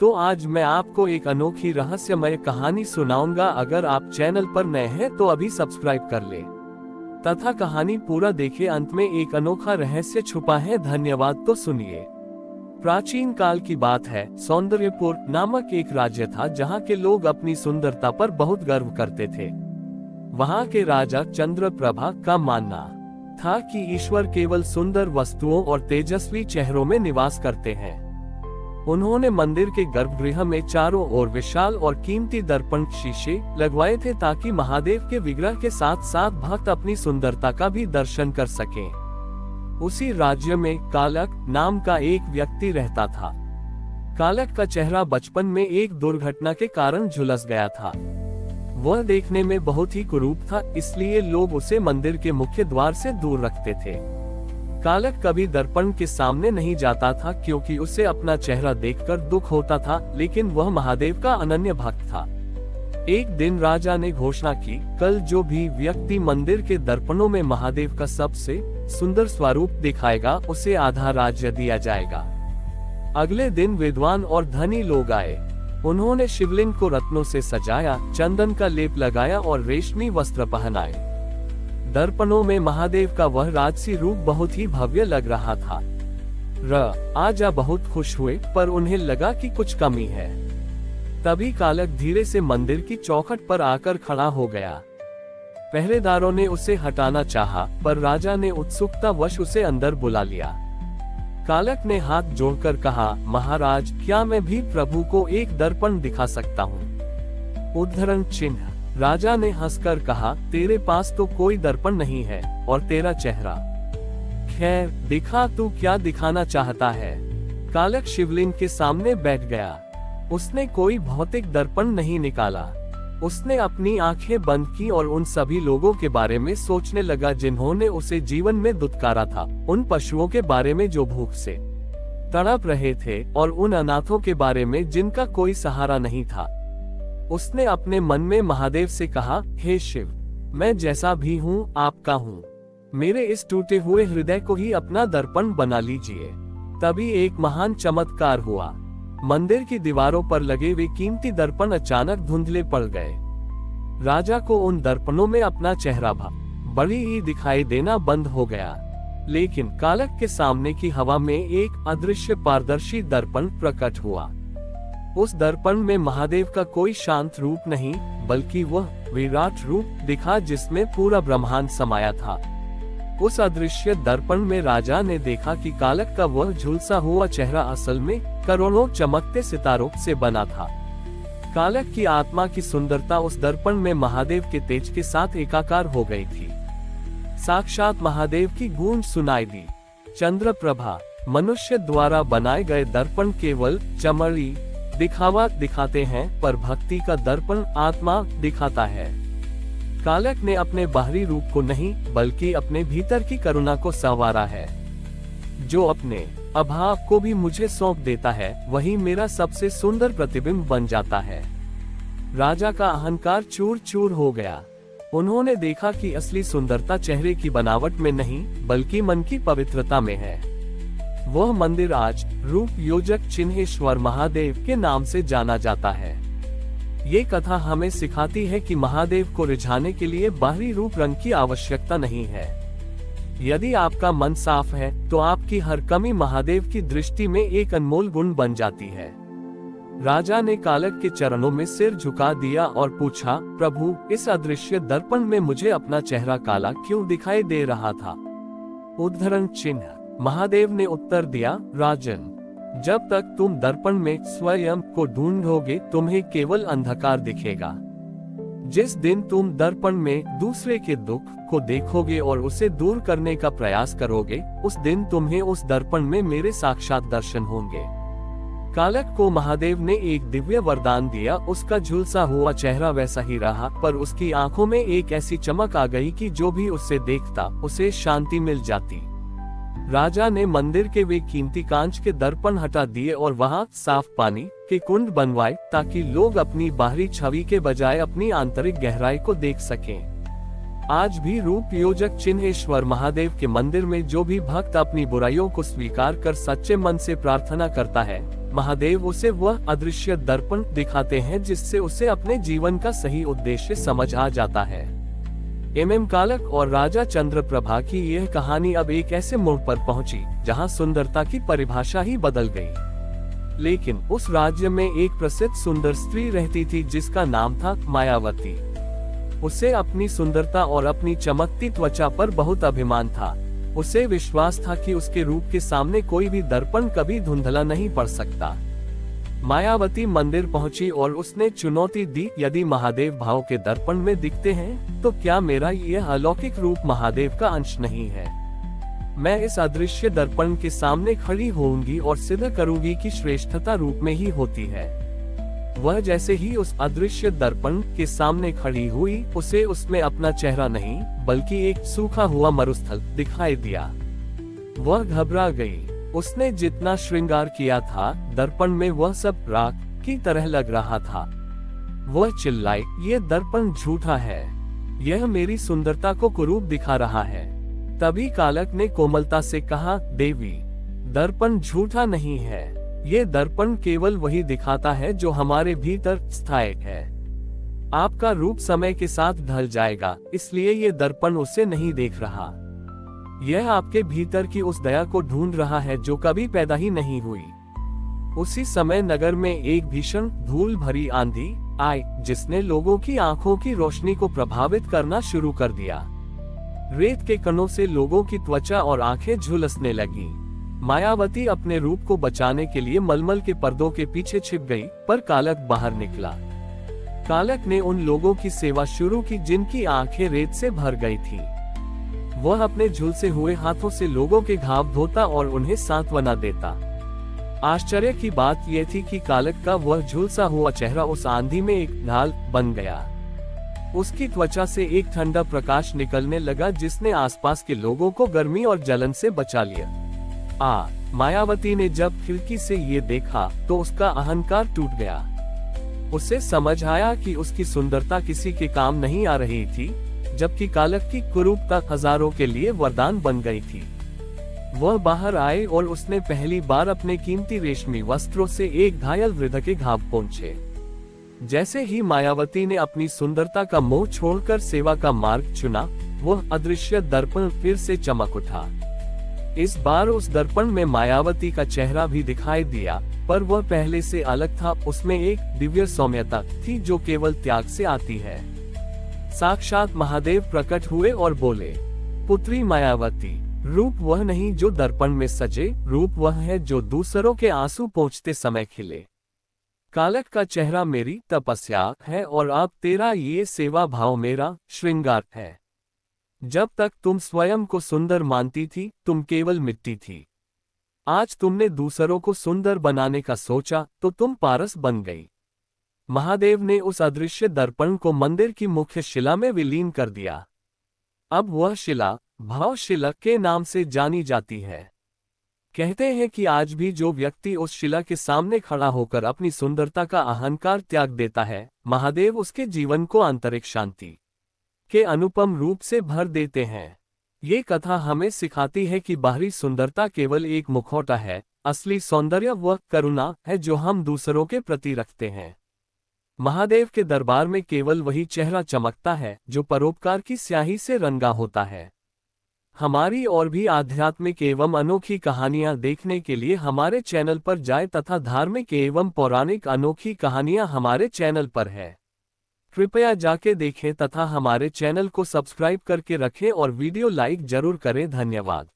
तो आज मैं आपको एक अनोखी रहस्यमय कहानी सुनाऊंगा। अगर आप चैनल पर नए हैं तो अभी सब्सक्राइब कर ले तथा कहानी पूरा देखें। अंत में एक अनोखा रहस्य छुपा है। धन्यवाद। तो सुनिए। प्राचीन काल की बात है। सौंदर्यपुर नामक एक राज्य था जहाँ के लोग अपनी सुंदरता पर बहुत गर्व करते थे। वहाँ के राजा चंद्रप्रभा का मानना था कि ईश्वर केवल सुंदर वस्तुओं और तेजस्वी चेहरों में निवास करते हैं। उन्होंने मंदिर के गर्भगृह में चारों ओर विशाल और कीमती दर्पण शीशे लगवाए थे ताकि महादेव के विग्रह के साथ साथ भक्त अपनी सुंदरता का भी दर्शन कर सकें। उसी राज्य में कालक नाम का एक व्यक्ति रहता था। कालक का चेहरा बचपन में एक दुर्घटना के कारण झुलस गया था। वह देखने में बहुत ही कुरूप था, इसलिए लोग उसे मंदिर के मुख्य द्वार से दूर रखते थे। कालक कभी दर्पण के सामने नहीं जाता था क्योंकि उसे अपना चेहरा देखकर दुख होता था, लेकिन वह महादेव का अनन्य भक्त था। एक दिन राजा ने घोषणा की, कल जो भी व्यक्ति मंदिर के दर्पणों में महादेव का सबसे सुंदर स्वरूप दिखाएगा उसे आधा राज्य दिया जाएगा। अगले दिन विद्वान और धनी लोग आए। उन्होंने शिवलिंग को रत्नों से सजाया, चंदन का लेप लगाया और रेशमी वस्त्र पहनाए। दर्पणों में महादेव का वह राजसी रूप बहुत ही भव्य लग रहा था। राजा बहुत खुश हुए, पर उन्हें लगा कि कुछ कमी है। तभी कालक धीरे से मंदिर की चौखट पर आकर खड़ा हो गया। पहरेदारों ने उसे हटाना चाहा, पर राजा ने उत्सुकतावश उसे अंदर बुला लिया। कालक ने हाथ जोड़कर कहा, महाराज, क्या मैं भी प्रभु को एक दर्पण दिखा सकता हूँ? उद्धरण चिन्ह। राजा ने हंसकर कहा, तेरे पास तो कोई दर्पण नहीं है और तेरा चेहरा। खैर, दिखा, तू क्या दिखाना चाहता है? कालक शिवलिंग के सामने बैठ गया। उसने कोई भौतिक दर्पण नहीं निकाला। उसने अपनी आंखें बंद की और उन सभी लोगों के बारे में सोचने लगा जिन्होंने उसे जीवन में दुत्कारा था, उन पशुओं के बारे में जो भूख से तड़प रहे थे और उन अनाथों के बारे में जिनका कोई सहारा नहीं था। उसने अपने मन में महादेव से कहा, हे शिव, मैं जैसा भी हूँ आपका हूँ। मेरे इस टूटे हुए हृदय को ही अपना दर्पण बना लीजिए। तभी एक महान चमत्कार हुआ। मंदिर की दीवारों पर लगे वे कीमती दर्पण अचानक धुंधले पड़ गए। राजा को उन दर्पणों में अपना चेहरा बड़ी ही दिखाई देना बंद हो गया। लेकिन कालक के सामने की हवा में एक अदृश्य पारदर्शी दर्पण प्रकट हुआ। उस दर्पण में महादेव का कोई शांत रूप नहीं, बल्कि वह विराट रूप दिखा जिसमें पूरा ब्रह्मांड समाया था। उस अदृश्य दर्पण में राजा ने देखा कि कालक का वह झुलसा हुआ चेहरा असल में करोड़ों चमकते सितारों से बना था। कालक की आत्मा की सुंदरता उस दर्पण में महादेव के तेज के साथ एकाकार हो गई थी। साक्षात महादेव की गूंज सुनाई दी। चंद्रप्रभा, मनुष्य द्वारा बनाए गए दर्पण केवल चमड़ी दिखावा दिखाते हैं, पर भक्ति का दर्पण आत्मा दिखाता है। कालक ने अपने बाहरी रूप को नहीं, बल्कि अपने भीतर की करुणा को संवारा है। जो अपने अभाव को भी मुझे सौंप देता है, वही मेरा सबसे सुंदर प्रतिबिंब बन जाता है। राजा का अहंकार चूर चूर हो गया। उन्होंने देखा कि असली सुंदरता चेहरे की बनावट में नहीं, बल्कि मन की पवित्रता में है। वह मंदिर आज रूप योजक चिन्हेश्वर महादेव के नाम से जाना जाता है। ये कथा हमें सिखाती है कि महादेव को रिझाने के लिए बाहरी रूप रंग की आवश्यकता नहीं है। यदि आपका मन साफ है तो आपकी हर कमी महादेव की दृष्टि में एक अनमोल गुण बन जाती है। राजा ने कालक के चरणों में सिर झुका दिया और पूछा, प्रभु, इस अदृश्य दर्पण में मुझे अपना चेहरा काला क्यों दिखाई दे रहा था? उद्धरण चिन्ह। महादेव ने उत्तर दिया, राजन, जब तक तुम दर्पण में स्वयं को ढूंढोगे तुम्हें केवल अंधकार दिखेगा। जिस दिन तुम दर्पण में दूसरे के दुख को देखोगे और उसे दूर करने का प्रयास करोगे, उस दिन तुम्हें उस दर्पण में मेरे साक्षात दर्शन होंगे। कालक को महादेव ने एक दिव्य वरदान दिया। उसका झुलसा हुआ चेहरा वैसा ही रहा, पर उसकी आंखों में एक ऐसी चमक आ गई कि जो भी उससे देखता उसे शांति मिल जाती। राजा ने मंदिर के वे कीमती कांच के दर्पण हटा दिए और वहां साफ पानी के कुंड बनवाए ताकि लोग अपनी बाहरी छवि के बजाय अपनी आंतरिक गहराई को देख सकें। आज भी रूप योजक चिन्हेश्वर महादेव के मंदिर में जो भी भक्त अपनी बुराइयों को स्वीकार कर सच्चे मन से प्रार्थना करता है, महादेव उसे वह अदृश्य दर्पण दिखाते हैं जिससे उसे अपने जीवन का सही उद्देश्य समझ आ जाता है। कालक और राजा चंद्रप्रभा की यह कहानी अब एक ऐसे मोड़ पर पहुंची जहां सुंदरता की परिभाषा ही बदल गई। लेकिन उस राज्य में एक प्रसिद्ध सुंदर स्त्री रहती थी जिसका नाम था मायावती। उसे अपनी सुंदरता और अपनी चमकती त्वचा पर बहुत अभिमान था। उसे विश्वास था कि उसके रूप के सामने कोई भी दर्पण कभी धुंधला नहीं पड़ सकता। मायावती मंदिर पहुंची और उसने चुनौती दी, यदि महादेव भाव के दर्पण में दिखते हैं तो क्या मेरा यह अलौकिक रूप महादेव का अंश नहीं है? मैं इस अदृश्य दर्पण के सामने खड़ी होऊंगी और सिद्ध करूंगी कि श्रेष्ठता रूप में ही होती है। वह जैसे ही उस अदृश्य दर्पण के सामने खड़ी हुई, उसे उसमें अपना चेहरा नहीं बल्कि एक सूखा हुआ मरुस्थल दिखाई दिया। वह घबरा गई। उसने जितना श्रृंगार किया था, दर्पण में वह सब राख की तरह लग रहा था। वह चिल्लाई, ये दर्पण झूठा है, यह मेरी सुंदरता को कुरूप दिखा रहा है। तभी कालक ने कोमलता से कहा, देवी, दर्पण झूठा नहीं है, ये दर्पण केवल वही दिखाता है जो हमारे भीतर स्थायी है। आपका रूप समय के साथ ढल जाएगा, इसलिए ये दर्पण उसे नहीं देख रहा। यह आपके भीतर की उस दया को ढूंढ रहा है जो कभी पैदा ही नहीं हुई। उसी समय नगर में एक भीषण धूल भरी आंधी आई जिसने लोगों की आंखों की रोशनी को प्रभावित करना शुरू कर दिया। रेत के कणों से लोगों की त्वचा और आंखें झुलसने लगी। मायावती अपने रूप को बचाने के लिए मलमल के पर्दों के पीछे छिप गई, पर कालक बाहर निकला। कालक ने उन लोगों की सेवा शुरू की जिनकी आंखें रेत से भर गई थी। वह अपने झुलसे हुए हाथों से लोगों के घाव धोता और उन्हें सांत्वना देता। आश्चर्य की बात यह थी कि कालक का वह झुलसा हुआ चेहरा उस आंधी में एक ढाल बन गया। उसकी त्वचा से एक ठंडा प्रकाश निकलने लगा जिसने आसपास के लोगों को गर्मी और जलन से बचा लिया। मायावती ने जब खिड़की से ये देखा तो उसका अहंकार टूट गया। उसे समझ आया कि उसकी सुंदरता किसी के काम नहीं आ रही थी, जबकि कालक की कुरूपता हजारों के लिए वरदान बन गई थी। वह बाहर आए और उसने पहली बार अपने कीमती रेशमी वस्त्रों से एक घायल वृद्ध के घाव पोंछे। जैसे ही मायावती ने अपनी सुंदरता का मोह छोड़कर सेवा का मार्ग चुना, वह अदृश्य दर्पण फिर से चमक उठा। इस बार उस दर्पण में मायावती का चेहरा भी दिखाई दिया, पर वह पहले से अलग था। उसमें एक दिव्य सौम्यता थी जो केवल त्याग से आती है। साक्षात महादेव प्रकट हुए और बोले, पुत्री मायावती, रूप वह नहीं जो दर्पण में सजे, रूप वह है जो दूसरों के आंसू पोंछते समय खिले। कालक का चेहरा मेरी तपस्या है और अब तेरा ये सेवा भाव मेरा श्रृंगार है। जब तक तुम स्वयं को सुंदर मानती थी, तुम केवल मिट्टी थी। आज तुमने दूसरों को सुंदर बनाने का सोचा तो तुम पारस बन गई। महादेव ने उस अदृश्य दर्पण को मंदिर की मुख्य शिला में विलीन कर दिया। अब वह शिला भावशिला के नाम से जानी जाती है। कहते हैं कि आज भी जो व्यक्ति उस शिला के सामने खड़ा होकर अपनी सुंदरता का अहंकार त्याग देता है, महादेव उसके जीवन को आंतरिक शांति के अनुपम रूप से भर देते हैं। ये कथा हमें सिखाती है कि बाहरी सुंदरता केवल एक मुखौटा है, असली सौंदर्य वह करुणा है जो हम दूसरों के प्रति रखते हैं। महादेव के दरबार में केवल वही चेहरा चमकता है जो परोपकार की स्याही से रंगा होता है। हमारी और भी आध्यात्मिक एवं अनोखी कहानियां देखने के लिए हमारे चैनल पर जाएं तथा धार्मिक एवं पौराणिक अनोखी कहानियां हमारे चैनल पर है। कृपया जाके देखें तथा हमारे चैनल को सब्सक्राइब करके रखें और वीडियो लाइक जरूर करें। धन्यवाद।